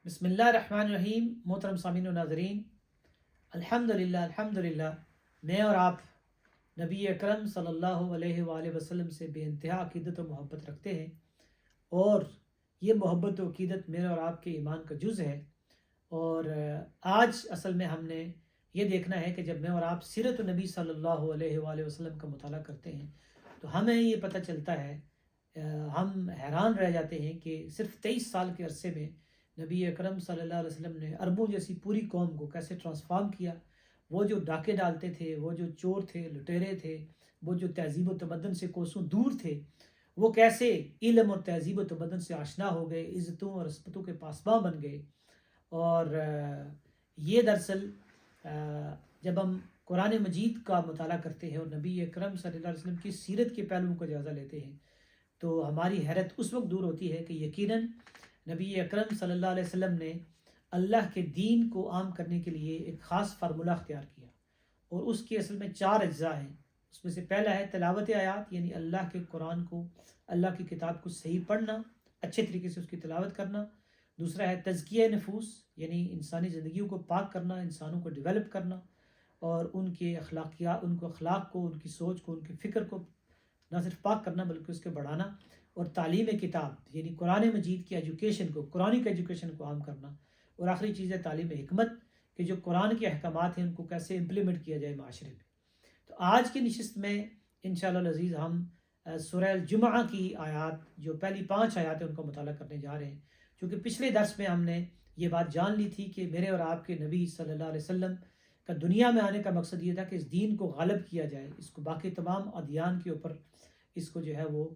بسم اللہ الرحمن الرحیم۔ محترم سامعین و ناظرین، الحمدللہ میں اور آپ نبی اکرم صلی اللہ علیہ وآلہ وسلم سے بے انتہا عقیدت و محبت رکھتے ہیں، اور یہ محبت و عقیدت میرے اور آپ کے ایمان کا جز ہے۔ اور آج اصل میں ہم نے یہ دیکھنا ہے کہ جب میں اور آپ سیرت نبی صلی اللہ علیہ وآلہ وسلم کا مطالعہ کرتے ہیں تو ہمیں یہ پتہ چلتا ہے، ہم حیران رہ جاتے ہیں کہ صرف 23 سال کے عرصے میں نبی اکرم صلی اللہ علیہ وسلم نے عربوں جیسی پوری قوم کو کیسے ٹرانسفارم کیا۔ وہ جو ڈاکے ڈالتے تھے، وہ جو چور تھے، لٹیرے تھے، وہ جو تہذیب و تمدن سے کوسوں دور تھے، وہ کیسے علم اور تہذیب و تمدن سے آشنا ہو گئے، عزتوں اور عصمتوں کے پاسباں بن گئے۔ اور یہ دراصل جب ہم قرآن مجید کا مطالعہ کرتے ہیں اور نبی اکرم صلی اللہ علیہ وسلم کی سیرت کے پہلوؤں کا جائزہ لیتے ہیں تو ہماری حیرت اس وقت دور ہوتی ہے کہ یقیناً نبی اکرم صلی اللہ علیہ وسلم نے اللہ کے دین کو عام کرنے کے لیے ایک خاص فارمولہ اختیار کیا، اور اس کے اصل میں 4 اجزاء ہیں۔ اس میں سے پہلا ہے تلاوت آیات، یعنی اللہ کے قرآن کو، اللہ کی کتاب کو صحیح پڑھنا، اچھے طریقے سے اس کی تلاوت کرنا۔ دوسرا ہے تزکیہ نفوس، یعنی انسانی زندگیوں کو پاک کرنا، انسانوں کو ڈیولپ کرنا، اور ان کے اخلاق کو، ان کی سوچ کو، ان کی فکر کو نہ صرف پاک کرنا بلکہ اس کے بڑھانا۔ اور تعلیم کتاب، یعنی قرآن مجید کی ایجوکیشن کو، قرآنک ایجوکیشن کو عام کرنا۔ اور آخری چیز ہے تعلیم حکمت، کہ جو قرآن کے احکامات ہیں ان کو کیسے امپلیمنٹ کیا جائے معاشرے میں۔ تو آج کی نشست میں انشاءاللہ العزیز ہم سورہ الجمعہ کی آیات، جو پہلی 5 آیات ہیں، ان کا مطالعہ کرنے جا رہے ہیں۔ چونکہ پچھلے درس میں ہم نے یہ بات جان لی تھی کہ میرے اور آپ کے نبی صلی اللہ علیہ وسلم کا دنیا میں آنے کا مقصد یہ تھا کہ اس دین کو غالب کیا جائے، اس کو باقی تمام ادیان کے اوپر اس کو جو ہے وہ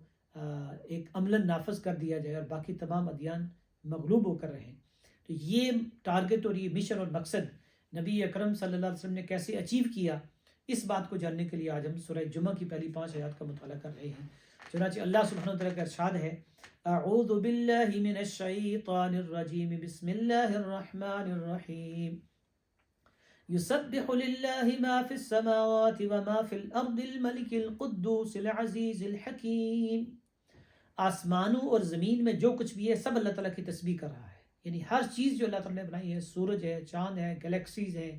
ایک عملاً نافذ کر دیا جائے اور باقی تمام ادیان مغلوب ہو کر رہیں۔ تو یہ ٹارگٹ اور یہ مشن اور مقصد نبی اکرم صلی اللہ علیہ وسلم نے کیسے اچیو کیا، اس بات کو جاننے کے لیے آج ہم سورہ جمعہ کی پہلی 5 آیات کا مطالعہ کر رہے ہیں۔ چنانچہ اللہ سبحانہ وتعالیٰ کا ارشاد ہے، اعوذ باللہ من الشیطان الرجیم، بسم اللہ الرحمن الرحیم، یسبح للہ ما فی السماوات وما فی الارض الملک القدوس العزیز الحکیم۔ آسمانوں اور زمین میں جو کچھ بھی ہے سب اللہ تعالیٰ کی تسبیح کر رہا ہے، یعنی ہر چیز جو اللہ تعالیٰ نے بنائی ہے، سورج ہے، چاند ہے، گلیکسیز ہیں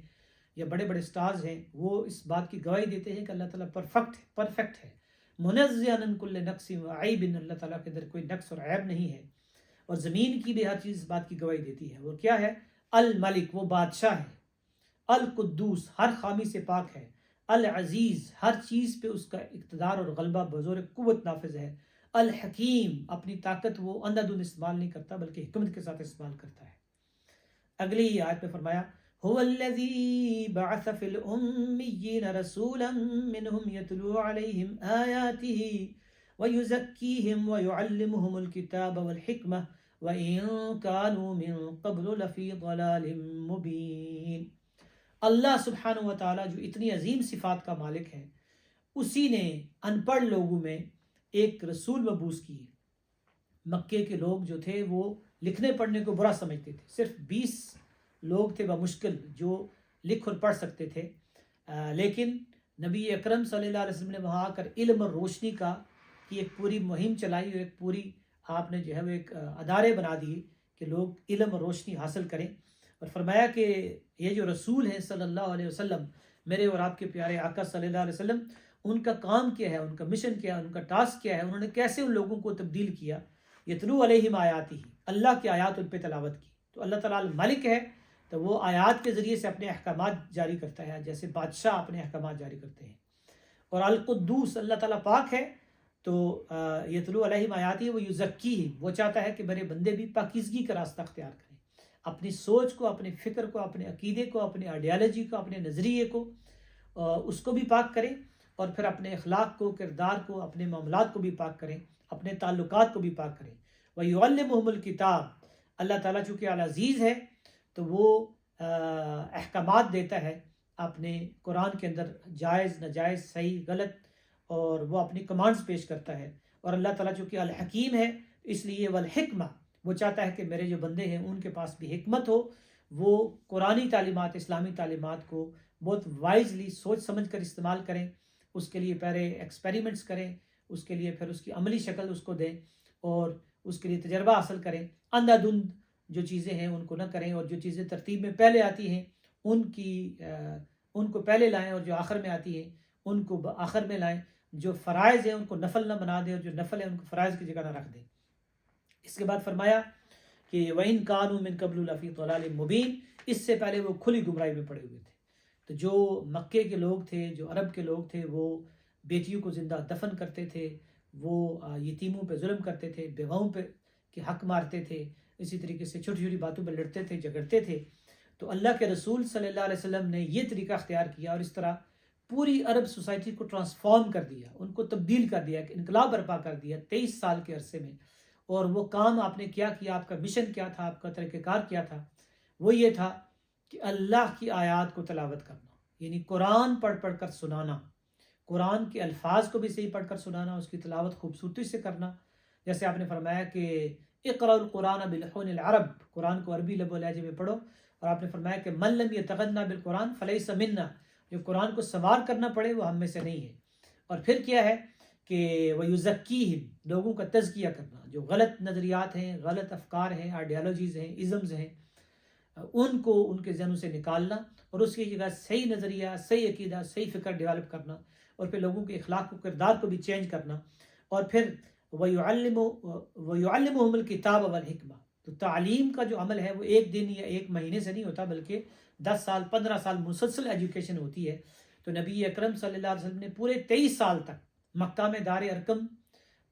یا بڑے بڑے سٹارز ہیں، وہ اس بات کی گواہی دیتے ہیں کہ اللہ تعالیٰ پرفیکٹ ہے، منزہ عن کل نقص و عیب، اللہ تعالیٰ کے اندر کوئی نقص اور عیب نہیں ہے۔ اور زمین کی بھی ہر چیز اس بات کی گواہی دیتی ہے۔ وہ کیا ہے؟ الملک، وہ بادشاہ ہے، القدوس، ہر خامی سے پاک ہے، العزیز، ہر چیز پہ اس کا اقتدار اور غلبہ بزور قوت نافذ ہے، الحکیم، اپنی طاقت وہ اندھا دھند استعمال نہیں کرتا بلکہ حکمت کے ساتھ استعمال کرتا ہے۔ اگلی ہی آیت میں فرمایا، هو الذی بعث فی الأمیین رسولا منہم یتلو علیہم آیاتہ ویزکیہم ویعلمہم الکتاب والحکمہ وَإِن كَانُوا مِن قَبْلُ لَفِي ضَلَالٍ مُبِينٍ۔ اللہ سبحانہ و تعالیٰ جو اتنی عظیم صفات کا مالک ہے، اسی نے ان پڑھ لوگوں میں ایک رسول مبعوث کیے۔ مکے کے لوگ جو تھے وہ لکھنے پڑھنے کو برا سمجھتے تھے، صرف 20 لوگ تھے بمشکل جو لکھ اور پڑھ سکتے تھے، لیکن نبی اکرم صلی اللہ علیہ وسلم نے وہاں آ کر علم اور روشنی کی ایک پوری مہم چلائی، اور ایک پوری آپ نے جو ہے وہ ایک ادارے بنا دیے کہ لوگ علم اور روشنی حاصل کریں۔ اور فرمایا کہ یہ جو رسول ہیں صلی اللہ علیہ وسلم، میرے اور آپ کے پیارے آقا صلی اللہ علیہ وسلم، ان کا کام کیا ہے، ان کا مشن کیا ہے، ان کا ٹاسک کیا ہے، انہوں نے کیسے ان لوگوں کو تبدیل کیا۔ یتلو علیہم آیاتہ، اللہ کی آیات ان پہ تلاوت کی۔ تو اللہ تعالیٰ الملک ہے تو وہ آیات کے ذریعے سے اپنے احکامات جاری کرتا ہے، جیسے بادشاہ اپنے احکامات جاری کرتے ہیں۔ اور القدوس، اللہ تعالیٰ پاک ہے تو یتلو علیہم آیاتہ و یزکیہم، وہ چاہتا ہے کہ میرے بندے بھی پاکیزگی کا راستہ اختیار کریں، اپنی سوچ کو، اپنے فکر کو، اپنے عقیدے کو، اپنے آئیڈیالوجی کو، اپنے نظریے کو، اس کو بھی پاک کریں، اور پھر اپنے اخلاق کو، کردار کو، اپنے معاملات کو بھی پاک کریں، اپنے تعلقات کو بھی پاک کریں۔ وَيُعَلِّمُهُمُ الْكِتَابَ، اللہ تعالیٰ چونکہ العزیز ہے تو وہ احکامات دیتا ہے اپنے قرآن کے اندر، جائز ناجائز، صحیح غلط، اور وہ اپنی کمانڈز پیش کرتا ہے۔ اور اللہ تعالیٰ چونکہ الحکیم ہے اس لیے والحکمہ، وہ چاہتا ہے کہ میرے جو بندے ہیں ان کے پاس بھی حکمت ہو، وہ قرآنی تعلیمات، اسلامی تعلیمات کو بہت وائزلی سوچ سمجھ کر استعمال کریں، اس کے لیے پہلے ایکسپیریمنٹس کریں، اس کے لیے پھر اس کی عملی شکل اس کو دیں، اور اس کے لیے تجربہ حاصل کریں۔ اندھا دھند جو چیزیں ہیں ان کو نہ کریں، اور جو چیزیں ترتیب میں پہلے آتی ہیں ان کو پہلے لائیں، اور جو آخر میں آتی ہیں ان کو آخر میں لائیں، جو فرائض ہیں ان کو نفل نہ بنا دیں، اور جو نفل ہیں ان کو فرائض کی جگہ نہ رکھ دیں۔ اس کے بعد فرمایا کہ وَإِن كَانُوا مِن قَبْلُ لَفِي ضَلَالٍ مُبِينٍ، اس سے پہلے وہ کھلی گمراہی میں پڑے ہوئے تھے۔ تو جو مکے کے لوگ تھے، جو عرب کے لوگ تھے، وہ بیٹیوں کو زندہ دفن کرتے تھے، وہ یتیموں پہ ظلم کرتے تھے، بیواؤں پہ کے حق مارتے تھے، اسی طریقے سے چھوٹی چھوٹی باتوں پہ لڑتے تھے، جھگڑتے تھے۔ تو اللہ کے رسول صلی اللہ علیہ وسلم نے یہ طریقہ اختیار کیا، اور اس طرح پوری عرب سوسائٹی کو ٹرانسفارم کر دیا، ان کو تبدیل کر دیا، ایک انقلاب برپا کر دیا 23 سال کے عرصے میں۔ اور وہ کام آپ نے کیا کیا، آپ کا مشن کیا تھا، آپ کا طریقہ کار کیا تھا، وہ یہ تھا کہ اللہ کی آیات کو تلاوت کرنا، یعنی قرآن پڑھ پڑھ کر سنانا، قرآن کے الفاظ کو بھی صحیح پڑھ کر سنانا، اس کی تلاوت خوبصورتی سے کرنا۔ جیسے آپ نے فرمایا کہ اقرأ القرآن بلحون العرب، قرآن کو عربی لب و لہجے میں پڑھو، اور آپ نے فرمایا کہ من لم یتغنى بالقرآن فلیس منا، جو قرآن کو سوار کرنا پڑے وہ ہم میں سے نہیں ہے۔ اور پھر کیا ہے کہ وَيُزَكِّيهِمْ، لوگوں کا تزکیہ کرنا، جو غلط نظریات ہیں، غلط افکار ہیں، آئیڈیالوجیز ہیں، ازمز ہیں، ان کو ان کے ذہنوں سے نکالنا، اور اس کی جگہ صحیح نظریہ، صحیح عقیدہ، صحیح فکر ڈیولپ کرنا، اور پھر لوگوں کے اخلاق کو، کردار کو بھی چینج کرنا۔ اور پھر وَيُعَلِّمُهُمُ الْكِتَابَ وَالْحِكْمَةَ، تو تعلیم کا جو عمل ہے وہ ایک دن یا ایک مہینے سے نہیں ہوتا، بلکہ 10 سال 15 سال مسلسل ایجوکیشن ہوتی ہے۔ تو نبی اکرم صلی اللہ علیہ وسلم نے پورے 23 سال تک مکہ میں دار ارقم،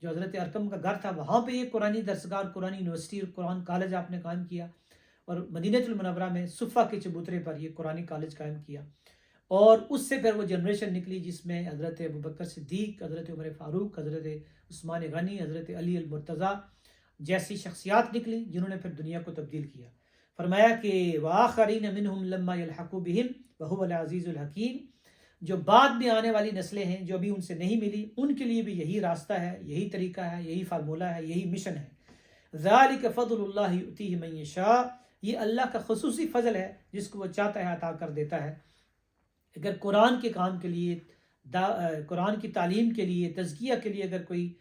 جو حضرت ارقم کا گھر تھا، وہاں پہ یہ قرآنی درسگاہ اور قرآنی یونیورسٹی اور قرآن کالج آپ نے قائم کیا، اور مدینہ المنورہ میں صفہ کے چبوترے پر یہ قرآنی کالج قائم کیا۔ اور اس سے پھر وہ جنریشن نکلی جس میں حضرت ابوبکر صدیق، حضرت عمر فاروق، حضرت عثمان غنی، حضرت علی المرتضیٰ جیسی شخصیات نکلی، جنہوں نے پھر دنیا کو تبدیل کیا۔ فرمایا کہ وآخرین منہم لما یلحقوا بہم وہو العزیز الحکیم، جو بعد میں آنے والی نسلیں ہیں جو ابھی ان سے نہیں ملی، ان کے لیے بھی یہی راستہ ہے، یہی طریقہ ہے، یہی فارمولہ ہے، یہی مشن ہے۔ ذالک فضل اللہ یؤتیہ من یشاء، یہ اللہ کا خصوصی فضل ہے، جس کو وہ چاہتا ہے عطا کر دیتا ہے۔ اگر قرآن کے کام کے لیے، قرآن کی تعلیم کے لیے، تزکیہ کے لیے اگر کوئی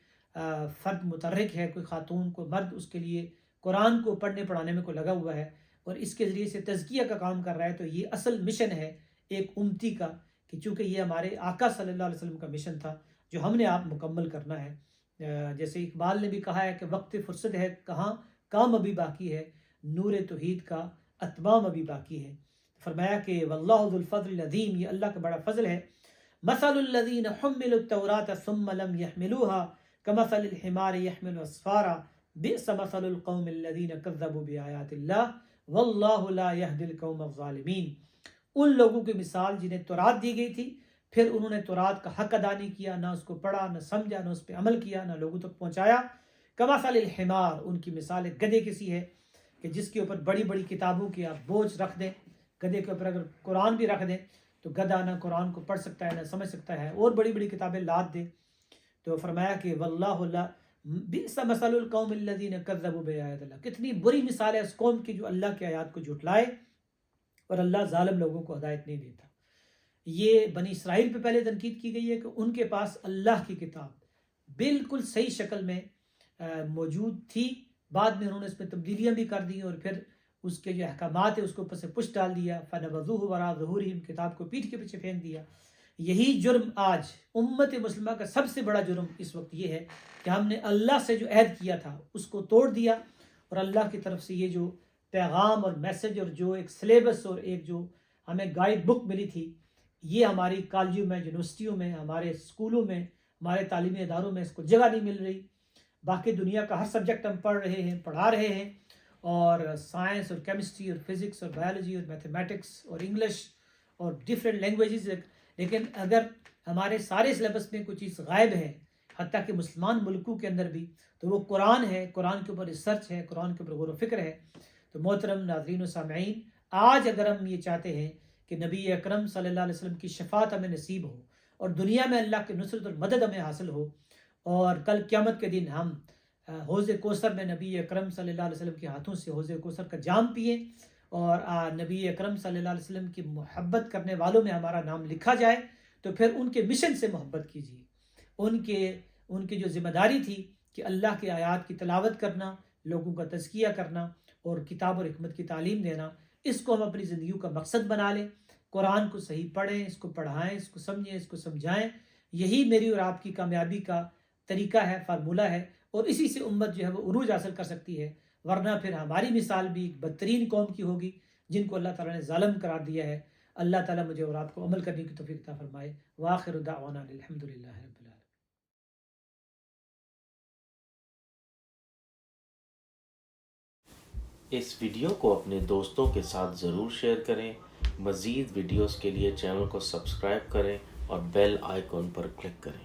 فرد متحرک ہے، کوئی خاتون، کوئی مرد اس کے لیے قرآن کو پڑھنے پڑھانے میں کوئی لگا ہوا ہے، اور اس کے ذریعے سے تزکیہ کا کام کر رہا ہے، تو یہ اصل مشن ہے ایک امتی کا، کہ چونکہ یہ ہمارے آقا صلی اللہ علیہ وسلم کا مشن تھا جو ہم نے آپ مکمل کرنا ہے۔ جیسے اقبال نے بھی کہا ہے کہ وقت فرصت ہے کہاں، کام ابھی باقی ہے، نور توحید کا اتمام ابھی باقی ہے۔ فرمایا کہ واللہ ذو الفضل العظیم، یہ اللہ کا بڑا فضل ہے۔ مثل الذین حملوا التوراۃ ثم لم يحملوها كمثل الحمار يحمل اسفارا بئس مثل القوم الذین كذبوا بآیات اللہ واللہ لا يهدی القوم الظالمین۔ ان لوگوں کی مثال جنہیں تورات دی گئی تھی، پھر انہوں نے تورات کا حق ادا نہیں کیا، نہ اس کو پڑھا، نہ سمجھا، نہ اس پہ عمل کیا، نہ لوگوں تک پہنچایا۔ کمثل الحمار، ان کی مثال ایک گدھے کی سی ہے، کہ جس کے اوپر بڑی بڑی کتابوں کی آپ بوجھ رکھ دیں، گدھے کے اوپر اگر قرآن بھی رکھ دیں تو گدھا نہ قرآن کو پڑھ سکتا ہے، نہ سمجھ سکتا ہے، اور بڑی بڑی کتابیں لاد دیں۔ تو فرمایا کہ واللہ لا بئس مثل القوم الذین کذبوا بآیات اللہ، کتنی بری مثال ہے اس قوم کی جو اللہ کی آیات کو جھٹلائے، اور اللہ ظالم لوگوں کو ہدایت نہیں دیتا۔ یہ بنی اسرائیل پہ پہلے تنقید کی گئی ہے کہ ان کے پاس اللہ کی کتاب بالکل صحیح شکل میں موجود تھی، بعد میں انہوں نے اس میں تبدیلیاں بھی کر دی، اور پھر اس کے جو احکامات ہیں اس کو اوپر سے پش ڈال دیا، فنبذوہ وراء ظہورہم، کتاب کو پیٹھ کے پیچھے پھینک دیا۔ یہی جرم آج امت مسلمہ کا سب سے بڑا جرم اس وقت یہ ہے کہ ہم نے اللہ سے جو عہد کیا تھا اس کو توڑ دیا، اور اللہ کی طرف سے یہ جو پیغام اور میسج، اور جو ایک سلیبس اور ایک جو ہمیں گائیڈ بک ملی تھی، یہ ہماری کالجوں میں، یونیورسٹیوں میں، ہمارے اسکولوں میں، ہمارے تعلیمی اداروں میں اس کو جگہ نہیں مل رہی۔ باقی دنیا کا ہر سبجیکٹ ہم پڑھ رہے ہیں، پڑھا رہے ہیں، اور سائنس اور کیمسٹری اور فزکس اور بایولوجی اور میتھمیٹکس اور انگلش اور ڈفرینٹ لینگویجز، لیکن اگر ہمارے سارے سلیبس میں کوئی چیز غائب ہے، حتیٰ کہ مسلمان ملکوں کے اندر بھی، تو وہ قرآن ہے۔ قرآن کے اوپر ریسرچ ہے، قرآن کے اوپر غور و فکر ہے۔ تو محترم ناظرین و سامعین، آج اگر ہم یہ چاہتے ہیں کہ نبی اکرم صلی اللہ علیہ وسلم کی شفاعت ہمیں نصیب ہو، اور دنیا میں اللہ کی نصرت اور مدد ہمیں حاصل ہو، اور کل قیامت کے دن ہم حوض کوثر میں نبی اکرم صلی اللہ علیہ وسلم کے ہاتھوں سے حوض کوثر کا جام پئیں، اور نبی اکرم صلی اللہ علیہ وسلم کی محبت کرنے والوں میں ہمارا نام لکھا جائے، تو پھر ان کے مشن سے محبت کیجیے۔ ان کی جو ذمہ داری تھی کہ اللہ کی آیات کی تلاوت کرنا، لوگوں کا تزکیہ کرنا، اور کتاب اور حکمت کی تعلیم دینا، اس کو ہم اپنی زندگیوں کا مقصد بنا لیں، قرآن کو صحیح پڑھیں، اس کو پڑھائیں، اس کو سمجھیں، اس کو سمجھائیں. یہی میری اور آپ کی کامیابی کا طریقہ ہے، فارمولہ ہے، اور اسی سے امت جو ہے وہ عروج حاصل کر سکتی ہے. ورنہ پھر ہماری مثال بھی ایک بدترین قوم کی ہوگی جن کو اللہ تعالیٰ نے ظالم قرار دیا ہے. اللہ تعالیٰ مجھے اور آپ کو عمل کرنے کی توفیق عطا فرمائے. وآخر دعوانا الحمد للہ رب العالمین. اس ویڈیو کو اپنے دوستوں کے ساتھ ضرور شیئر کریں. مزید ویڈیوز کے لیے چینل کو سبسکرائب کریں اور بیل آئیکن پر کلک کریں.